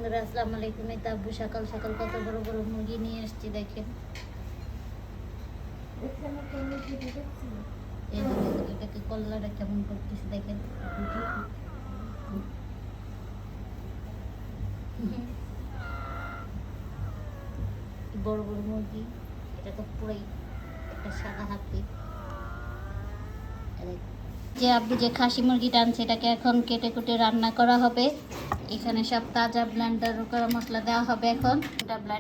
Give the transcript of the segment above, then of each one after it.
আসসালামু আলাইকুম। এই তো আব্বু সকাল সকাল কত বড় বড় মুরগি নিয়ে এসেছি দেখেন। এই যে এটাকে কল্লাটা কেমন করতেছে দেখেন। বড় বড় মুরগি, এটা তো পুরাই একটা সাদা হাতি। যে আব্বু যে খাসি মুরগিটা আনছে এটাকে এখন কেটে কুটে রান্না করা হবে। এখানে সব তাজা ব্লেন্ডার করা মশলা দেওয়া হবে। এখন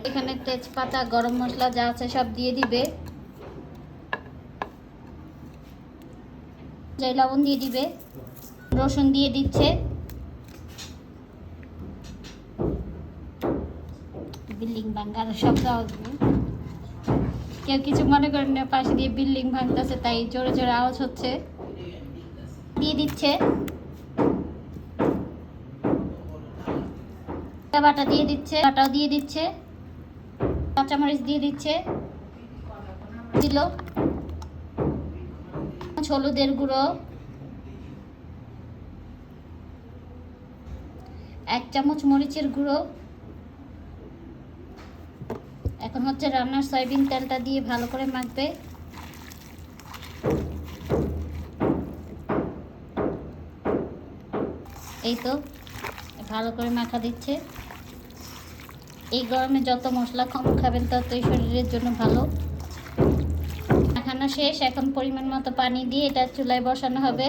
এখানে তেজপাতা, গরম মশলা যা আছে সব দিয়ে দিবে। লবণ দিয়ে দিবে, রসুন দিয়ে দিচ্ছে, বিল্ডিং ভাঙার শব্দ আসবে। কেউ কিছু মনে করেন না, পাশে দিয়ে বিল্ডিং ভাঙতেছে তাই জোরে জোরে আওয়াজ হচ্ছে। দিয়ে দিচ্ছে বাটা, দিয়ে দিচ্ছে বাটাও দিয়ে দিচ্ছে, কাঁচামরিচ দিয়ে দিচ্ছে, দিল হলুদের গুঁড়ো 1 চামচ, মরিচের গুঁড়ো। এখন হচ্ছে রান্নার সয়াবিন তেলটা দিয়ে ভালো করে মাখবে। এই তো ভালো করে মাখা দিচ্ছে। এই গরমে যত মশলা কম খাবেন ততই শরীরের জন্য ভালো। মাখানো শেষ। এখন পরিমাণ মতো পানি দিয়ে এটা চুলায় বসানো হবে।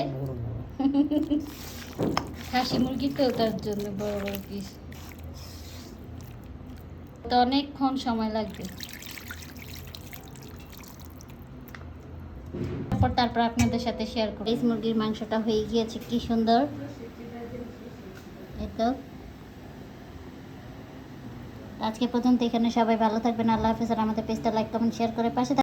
খাসি মুরগি তো তার জন্য বড় বড় পিস, তো অনেকক্ষণ সময় লাগবে। তারপর আপনাদের সাথে শেয়ার করব। এই মুরগির মাংসটা হয়ে গিয়েছে, কি সুন্দর। এই তো আজকে পর্যন্ত এখানে। সবাই ভালো থাকবেন। আল্লাহ হাফেজ। আর আমাদের পেজটা লাইক, কমেন্ট, শেয়ার করে পাশে